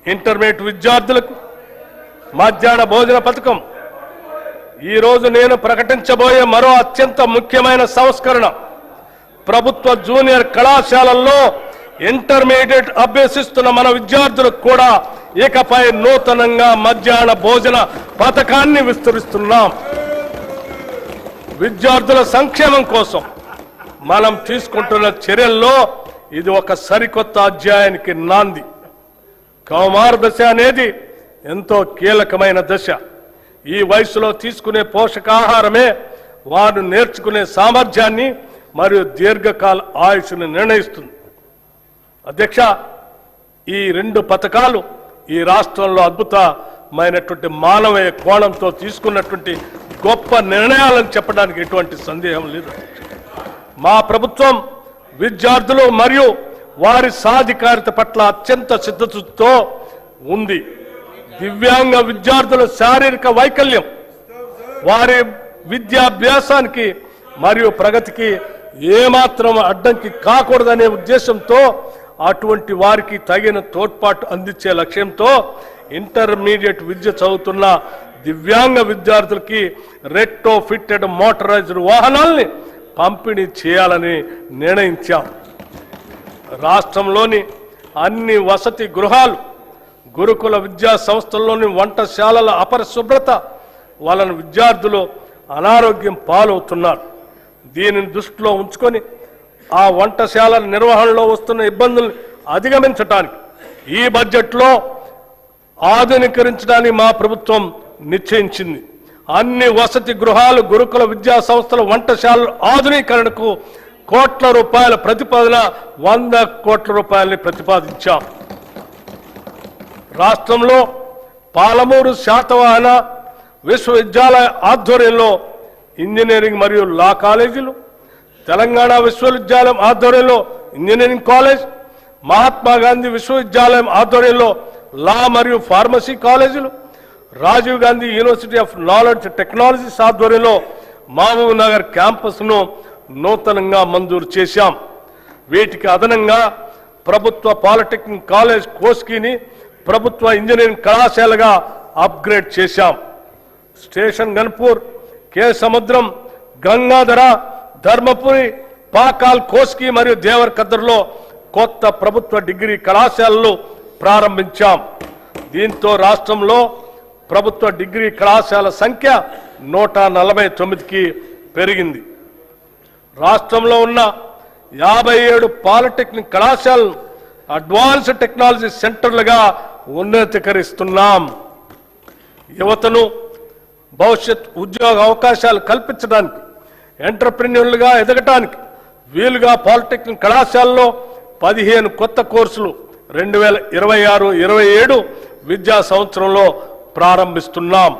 Intermediate విద్యార్థులకు మధ్యాహ్న భోజన పథకం ఈ రోజు నేను ప్రకటించబోయే మరో అత్యంత ముఖ్యమైన సంస్కరణ ప్రభుత్వ జూనియర్ కళాశాలల్లో ఇంటర్మీడియట్ అభ్యసిస్తున్న మన విద్యార్థులకు కూడా ఇకపై నూతనంగా మధ్యాహ్న భోజన పథకాన్ని విస్తరిస్తున్నాం. విద్యార్థుల సంక్షేమం కోసం మనం తీసుకుంటున్న చర్యల్లో ఇది ఒక సరికొత్త అధ్యాయానికి నాంది. కౌమార దశ అనేది ఎంతో కీలకమైన దశ. ఈ వయసులో తీసుకునే పోషకాహారమే వారు నేర్చుకునే సామర్థ్యాన్ని మరియు దీర్ఘకాల ఆయుష్ను నిర్ణయిస్తుంది. అధ్యక్ష, ఈ రెండు పథకాలు ఈ రాష్ట్రంలో అద్భుతమైనటువంటి మానవీయ కోణంతో తీసుకున్నటువంటి గొప్ప నిర్ణయాలను చెప్పడానికి ఎటువంటి సందేహం లేదు. మా ప్రభుత్వం విద్యార్థులు మరియు వారి సాధికారిత పట్ల అత్యంత సిద్ధతతో ఉంది. దివ్యాంగ విద్యార్థుల శారీరక వైకల్యం వారి విద్యాభ్యాసానికి మరియు ప్రగతికి ఏమాత్రం అడ్డంకి కాకూడదనే ఉద్దేశంతో అటువంటి వారికి తగిన తోడ్పాటు అందించే లక్ష్యంతో ఇంటర్మీడియట్ విద్య చదువుతున్న దివ్యాంగ విద్యార్థులకి రెట్రో ఫిట్టెడ్ మోటరైజ్డ్ వాహనాల్ని పంపిణీ చేయాలని నిర్ణయించాం. రాష్ట్రంలోని అన్ని వసతి గృహాలు, గురుకుల విద్యా సంస్థల్లోని వంటశాలల అపరిశుభ్రత వలన విద్యార్థులు అనారోగ్యం పాలవుతున్నారు. దీనిని దృష్టిలో ఉంచుకొని ఆ వంటశాలల నిర్వహణలో వస్తున్న ఇబ్బందులను అధిగమించడానికి ఈ బడ్జెట్లో ఆధునీకరించడానికి మా ప్రభుత్వం నిశ్చయించింది. అన్ని వసతి గృహాలు, గురుకుల విద్యా సంస్థల వంటశాలల ఆధునీకరణకు కోట్ల రూపాయల ప్రతిపాదన 100 కోట్ల రూపాయలని ప్రతిపాదించాం. రాష్ట్రంలో పాలమూరు శాతవాహన విశ్వవిద్యాలయ ఆధ్వర్యంలో ఇంజనీరింగ్ మరియు లా కాలేజీలు, తెలంగాణ విశ్వవిద్యాలయం ఆధ్వర్యంలో ఇంజనీరింగ్ కాలేజ్, మహాత్మా గాంధీ విశ్వవిద్యాలయం ఆధ్వర్యంలో లా మరియు ఫార్మసీ కాలేజీలు, Rajiv Gandhi university of knowledge technologies ఆధ్వర్యంలో మహబూబ్ నగర్ క్యాంపస్ను నూతనంగా మంజూరు చేశాం. వీటికి అదనంగా ప్రభుత్వ పాలిటెక్నిక్ కాలేజ్ కోస్కీని ప్రభుత్వ ఇంజనీరింగ్ కళాశాలగా అప్గ్రేడ్ చేశాం. స్టేషన్ గన్పూర్, కే సముద్రం, గంగాధర, ధర్మపురి, పాకాల్, కోస్కీ మరియు దేవరకద్రలో కొత్త ప్రభుత్వ డిగ్రీ కళాశాలలు ప్రారంభించాం. దీంతో రాష్ట్రంలో ప్రభుత్వ డిగ్రీ కళాశాల సంఖ్య 149కి పెరిగింది. రాష్ట్రంలో ఉన్న 57 పాలిటెక్నిక్ కళాశాలలు అడ్వాన్స్డ్ టెక్నాలజీ సెంటర్లుగా ఉన్నతీకరిస్తున్నాం. యువతను భవిష్యత్ ఉద్యోగ అవకాశాలు కల్పించడానికి, ఎంటర్ప్రెన్యూర్లుగా ఎదగటానికి వీలుగా పాలిటెక్నిక్ కళాశాలలో 15 కొత్త కోర్సులు 2026-27 విద్యా సంవత్సరంలో ప్రారంభిస్తున్నాం.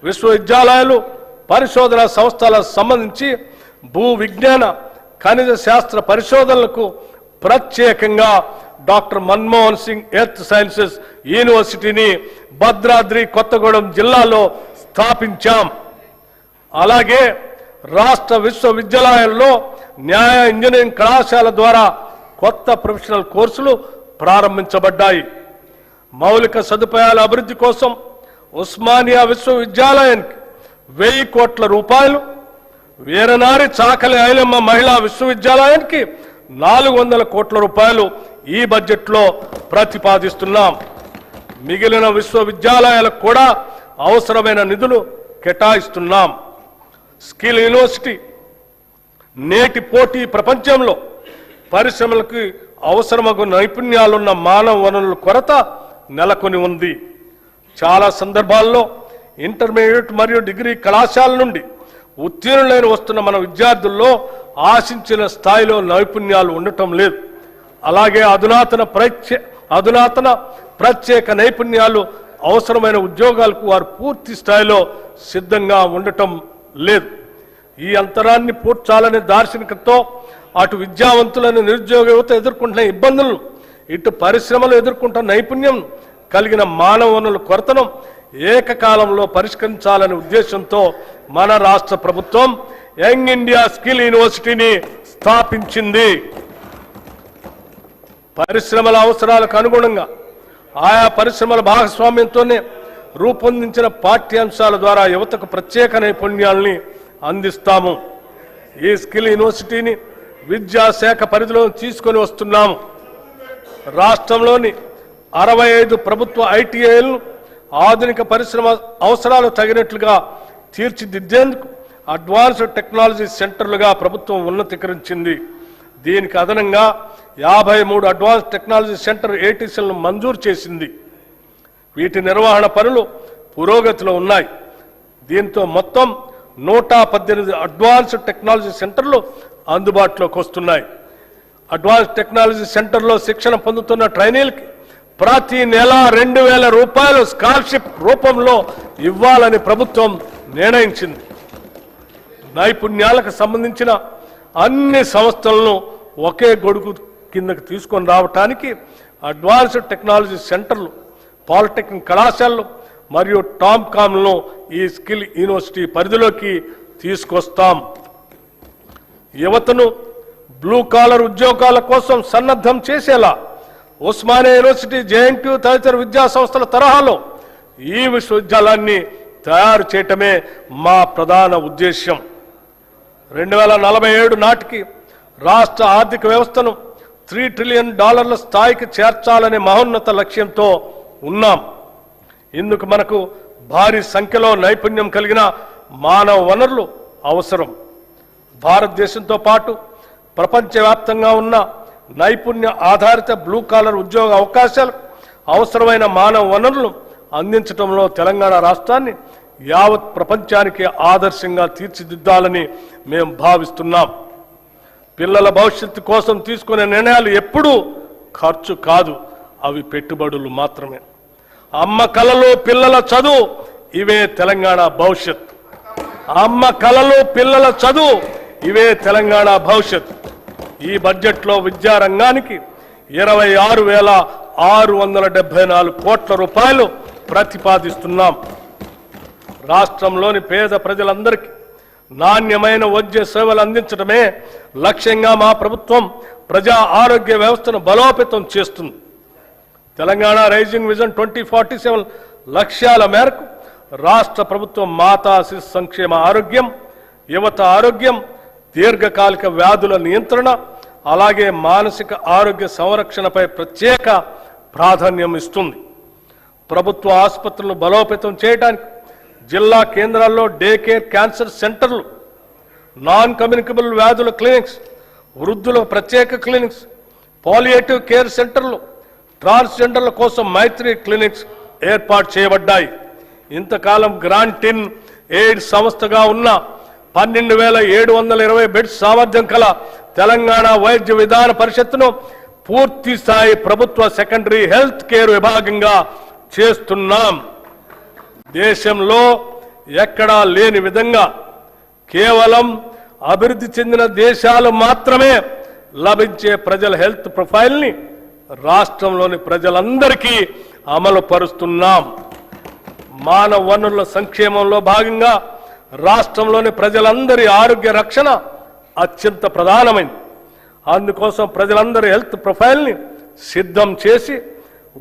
విశ్వవిద్యాలయాలు, పరిశోధన సంస్థలకు సంబంధించి భూ విజ్ఞాన, ఖనిజ శాస్త్ర పరిశోధనలకు ప్రత్యేకంగా doctor Manmohan Singh earth sciences యూనివర్సిటీని భద్రాద్రి కొత్తగూడెం జిల్లాలో స్థాపించాం. అలాగే రాష్ట్ర విశ్వవిద్యాలయాల్లో న్యాయ ఇంజనీరింగ్ కళాశాల ద్వారా కొత్త ప్రొఫెషనల్ కోర్సులు ప్రారంభించబడ్డాయి. మౌలిక సదుపాయాల అభివృద్ధి కోసం ఉస్మానియా విశ్వవిద్యాలయానికి 1000 కోట్ల రూపాయలు, వీరనారి చాకలి ఐలమ్మ మహిళా విశ్వవిద్యాలయానికి 400 కోట్ల రూపాయలు ఈ బడ్జెట్లో ప్రతిపాదిస్తున్నాం. మిగిలిన విశ్వవిద్యాలయాలకు కూడా అవసరమైన నిధులు కేటాయిస్తున్నాం. స్కిల్ యూనివర్సిటీ నేటి పోటీ ప్రపంచంలో పరిశ్రమలకు అవసరమగు నైపుణ్యాలున్న మానవ వనరుల కొరత నెలకొని ఉంది. చాలా సందర్భాల్లో ఇంటర్మీడియట్ మరియు డిగ్రీ కళాశాల నుండి ఉత్తీర్ణులైన వస్తున్న మన విద్యార్థుల్లో ఆశించిన స్థాయిలో నైపుణ్యాలు ఉండటం లేదు. అలాగే అధునాతన ప్రత్యేక నైపుణ్యాలు అవసరమైన ఉద్యోగాలకు వారు పూర్తి స్థాయిలో సిద్ధంగా ఉండటం లేదు. ఈ అంతరాన్ని పూడ్చాలనే దార్శనికతతో అటు విద్యావంతులను, నిరుద్యోగ యువత ఎదుర్కొంటున్న ఇబ్బందులను, ఇటు పరిశ్రమలు ఎదుర్కొంటున్న నైపుణ్యం కలిగిన మానవ వనరుల కొరతను ఏకకాలంలో పరిష్కరించాలనే ఉద్దేశంతో మన రాష్ట్ర ప్రభుత్వం యంగ్ ఇండియా స్కిల్ యూనివర్సిటీని స్థాపించింది. పరిశ్రమల అవసరాలకు అనుగుణంగా ఆయా పరిశ్రమల భాగస్వామ్యంతోనే రూపొందించిన పాఠ్యాంశాల ద్వారా యువతకు ప్రత్యేక నైపుణ్యాలని అందిస్తాము. ఈ స్కిల్ యూనివర్సిటీని విద్యాశాఖ పరిధిలో తీసుకొని వస్తున్నాము. రాష్ట్రంలోని 65 ప్రభుత్వ ఐటీఐలను ఆధునిక పరిశ్రమ అవసరాలు తగినట్లుగా తీర్చిదిద్దేందుకు అడ్వాన్స్డ్ టెక్నాలజీ సెంటర్లుగా ప్రభుత్వం ఉన్నతీకరించింది. దీనికి అదనంగా 53 అడ్వాన్స్ టెక్నాలజీ సెంటర్ ఏటీసీలను మంజూరు చేసింది. వీటి నిర్వహణ పనులు పురోగతిలో ఉన్నాయి. దీంతో మొత్తం 118 అడ్వాన్స్డ్ టెక్నాలజీ సెంటర్లు అందుబాటులోకి వస్తున్నాయి. అడ్వాన్స్ టెక్నాలజీ సెంటర్లో శిక్షణ పొందుతున్న ట్రైనీలకి ప్రతి నెల 2,000 రూపాయలు స్కాలర్షిప్ రూపంలో ఇవ్వాలని ప్రభుత్వం నిర్ణయించింది. నైపుణ్యాలకు సంబంధించిన అన్ని సంస్థలను ఒకే గొడుగు కిందకు తీసుకొని రావటానికి అడ్వాన్స్డ్ టెక్నాలజీ సెంటర్లు, పాలిటెక్నిక్ కళాశాలలు మరియు టామ్కామ్లను ఈ స్కిల్ యూనివర్సిటీ పరిధిలోకి తీసుకొస్తాం. యువతను బ్లూ కాలర్ ఉద్యోగాల కోసం సన్నద్ధం చేసేలా ఉస్మానియా యూనివర్సిటీ, జేఎన్టీయూ తదితర విద్యా సంస్థల తరహాలో ఈ విశ్వవిద్యాలయాన్ని తయారు చేయటమే మా ప్రధాన ఉద్దేశ్యం. 2047 నాటికి రాష్ట్ర ఆర్థిక వ్యవస్థను $3 ట్రిలియన్ స్థాయికి చేర్చాలనే మహోన్నత లక్ష్యంతో ఉన్నాం. ఇందుకు మనకు భారీ సంఖ్యలో నైపుణ్యం కలిగిన మానవ వనరులు అవసరం. భారతదేశంతో పాటు ప్రపంచవ్యాప్తంగా ఉన్న నైపుణ్య ఆధారిత బ్లూ కాలర్ ఉద్యోగ అవకాశాలు, అవసరమైన మానవ వనరులను అందించడంలో తెలంగాణ రాష్ట్రాన్ని యావత్ ప్రపంచానికి ఆదర్శంగా తీర్చిదిద్దాలని మేము భావిస్తున్నాం. పిల్లల భవిష్యత్తు కోసం తీసుకునే నిర్ణయాలు ఎప్పుడూ ఖర్చు కాదు, అవి పెట్టుబడులు మాత్రమే. అమ్మ కలలు పిల్లల చదువు, ఇవే తెలంగాణ భవిష్యత్. అమ్మ కలలు పిల్లల చదువు, ఇవే తెలంగాణ భవిష్యత్. ఈ బడ్జెట్లో విద్యారంగానికి 26,674 కోట్ల రూపాయలు ప్రతిపాదిస్తున్నాం. రాష్ట్రంలోని పేద ప్రజలందరికీ నాణ్యమైన వైద్య సేవలు అందించడమే లక్ష్యంగా మా ప్రభుత్వం ప్రజా ఆరోగ్య వ్యవస్థను బలోపేతం చేస్తుంది. తెలంగాణ రైజింగ్ విజన్ 2047 లక్ష్యాల మేరకు రాష్ట్ర ప్రభుత్వం మాతా శిశు సంక్షేమ ఆరోగ్యం, యువత ఆరోగ్యం, దీర్ఘకాలిక వ్యాధుల నియంత్రణ, అలాగే మానసిక ఆరోగ్య సంరక్షణపై ప్రత్యేక ప్రాధాన్యం ఇస్తుంది. ప్రభుత్వ ఆసుపత్రులను బలోపేతం చేయడానికి జిల్లా కేంద్రాల్లో డే కేర్ క్యాన్సర్ సెంటర్లు, నాన్ కమ్యూనికబుల్ వ్యాధుల క్లినిక్స్, వృద్ధుల ప్రత్యేక క్లినిక్స్, పాలియేటివ్ కేర్ సెంటర్లు, ట్రాన్స్జెండర్ల కోసం మైత్రి క్లినిక్స్ ఏర్పాటు చేయబడ్డాయి. ఇంతకాలం గ్రాంటిన్ ఎయిడ్ సంస్థగా ఉన్న 12,720 బెడ్స్ సామర్థ్యం కల తెలంగాణ వైద్య విధాన పరిషత్తును పూర్తి స్థాయి ప్రభుత్వ సెకండరీ హెల్త్ కేర్ విభాగంగా చేస్తున్నాం. దేశంలో ఎక్కడా లేని విధంగా కేవలం అభివృద్ధి చెందిన దేశాలు మాత్రమే లభించే ప్రజల హెల్త్ ప్రొఫైల్ని రాష్ట్రంలోని ప్రజలందరికీ అమలు పరుస్తున్నాం. మానవ వనరుల సంక్షేమంలో భాగంగా రాష్ట్రంలోని ప్రజలందరి ఆరోగ్య రక్షణ అత్యంత ప్రధానమైంది. అందుకోసం ప్రజలందరి హెల్త్ ప్రొఫైల్ని సిద్ధం చేసి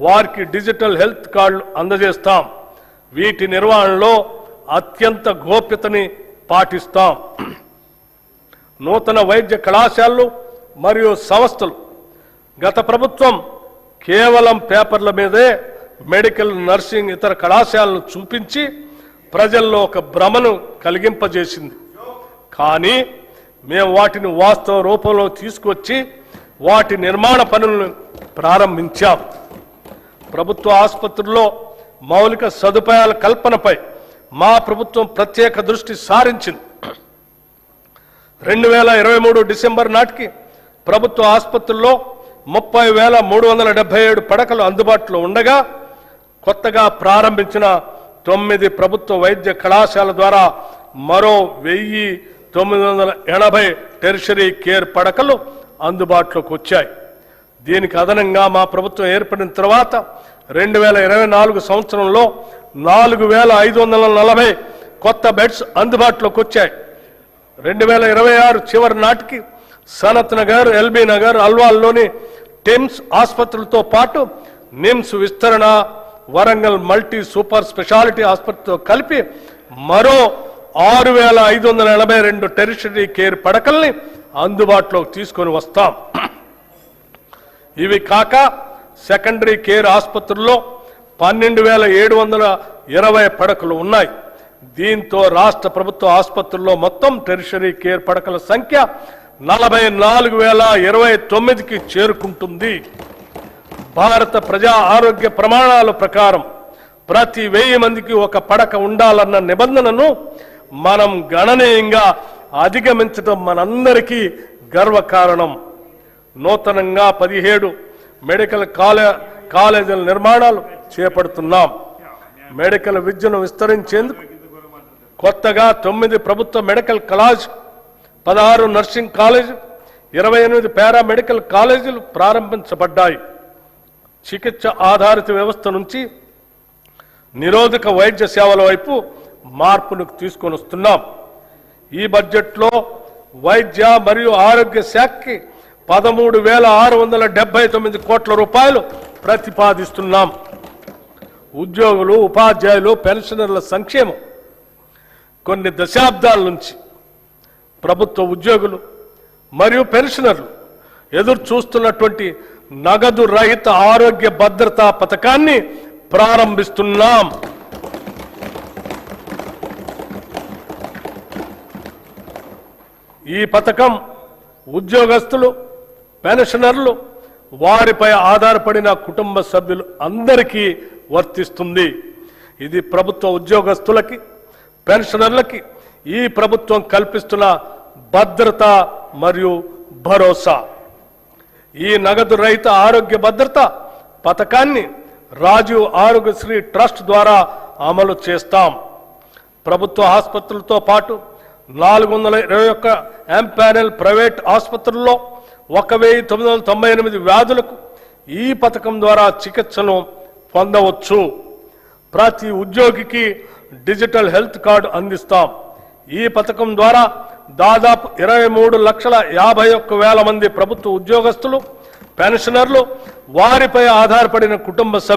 వారికి డిజిటల్ హెల్త్ కార్డులు అందజేస్తాం. వీటి నిర్వహణలో అత్యంత గోప్యతని పాటిస్తాం. నూతన వైద్య కళాశాలలు మరియు సంస్థలు గత ప్రభుత్వం కేవలం పేపర్ల మీదే మెడికల్, నర్సింగ్, ఇతర కళాశాలను చూపించి ప్రజల్లో ఒక భ్రమను కలిగింపజేసింది. కానీ మేము వాటిని వాస్తవ రూపంలో తీసుకొచ్చి వాటి నిర్మాణ పనులను ప్రారంభించాం. ప్రభుత్వ ఆసుపత్రుల్లో మౌలిక సదుపాయాల కల్పనపై మా ప్రభుత్వం ప్రత్యేక దృష్టి సారించింది. 2023 డిసెంబర్ నాటికి ప్రభుత్వ ఆసుపత్రుల్లో 30,377 పడకలు అందుబాటులో ఉండగా కొత్తగా ప్రారంభించిన 9 ప్రభుత్వ వైద్య కళాశాల ద్వారా మరో 1,980 టెరిషరీ కేర్ పడకలు అందుబాటులోకి వచ్చాయి. దీనికి అదనంగా మా ప్రభుత్వం ఏర్పడిన తర్వాత 2024 సంవత్సరంలో 4,540 కొత్త బెడ్స్ అందుబాటులోకి వచ్చాయి. 2026 చివరి నాటికి సనత్ నగర్, ఎల్బీ నగర్, అల్వాల్లోని టిమ్స్ ఆసుపత్రులతో పాటు నిమ్స్ విస్తరణ, వరంగల్ మల్టీ సూపర్ స్పెషాలిటీ ఆసుపత్రితో కలిపి మరో 6,582 టెరిషరీ కేర్ పడకల్ని అందుబాటులోకి తీసుకొని వస్తాం. ఇవి కాక సెకండరీ కేర్ ఆసుపత్రుల్లో 12,720 పడకలు ఉన్నాయి. దీంతో రాష్ట్ర ప్రభుత్వ ఆసుపత్రుల్లో మొత్తం టెరిషరీ కేర్ పడకల సంఖ్య 44,029కి చేరుకుంటుంది. భారత ప్రజా ఆరోగ్య ప్రమాణాల ప్రకారం ప్రతి 1000 మందికి ఒక పడక ఉండాలన్న నిబంధనను మనం గణనీయంగా అధిగమించడం మనందరికీ గర్వకారణం. నూతనంగా 17 మెడికల్ కాలేజీల నిర్మాణాలు చేపడుతున్నాం. మెడికల్ విద్యను విస్తరించేందుకు కొత్తగా 9 ప్రభుత్వ మెడికల్ కళాశాల, 16 నర్సింగ్ కాలేజీలు, 28 పారామెడికల్ కాలేజీలు ప్రారంభించబడ్డాయి. చికిత్స ఆధారిత వ్యవస్థ నుంచి నిరోధక వైద్య సేవల వైపు మార్పును తీసుకొని వస్తున్నాం. ఈ బడ్జెట్లో వైద్య మరియు ఆరోగ్య శాఖకి 13,679 కోట్ల రూపాయలు ప్రతిపాదిస్తున్నాం. ఉద్యోగులు, ఉపాధ్యాయులు, పెన్షనర్ల సంక్షేమం. కొన్ని దశాబ్దాల నుంచి ప్రభుత్వ ఉద్యోగులు మరియు పెన్షనర్లు ఎదురు చూస్తున్నటువంటి నగదు రహిత ఆరోగ్య భద్రతా పథకాన్ని ప్రారంభిస్తున్నాం. ఈ పథకం ఉద్యోగస్తులు, పెన్షనర్లు, వారిపై ఆధారపడిన కుటుంబ సభ్యులు అందరికీ వర్తిస్తుంది. ఇది ప్రభుత్వ ఉద్యోగస్తులకి, పెన్షనర్లకి ఈ ప్రభుత్వం కల్పిస్తున్న భద్రత మరియు భరోసా. ఈ నగదు రహిత ఆరోగ్య భద్రత పథకాన్ని రాజీవ్ ఆరోగ్యశ్రీ ట్రస్ట్ ద్వారా అమలు చేస్తాం. ప్రభుత్వ ఆసుపత్రులతో పాటు 421 ఎంపానెల్ ప్రైవేట్ ఆసుపత్రుల్లో 1,998 వ్యాధులకు ఈ పథకం ద్వారా చికిత్సను పొందవచ్చు. ప్రతి ఉద్యోగికి డిజిటల్ హెల్త్ కార్డు అందిస్తాం. ఈ పథకం ద్వారా దాదాపు 23,51,000 మంది ప్రభుత్వ ఉద్యోగస్తులు, పెన్షనర్లు, వారిపై ఆధారపడిన కుటుంబ సభ్యులు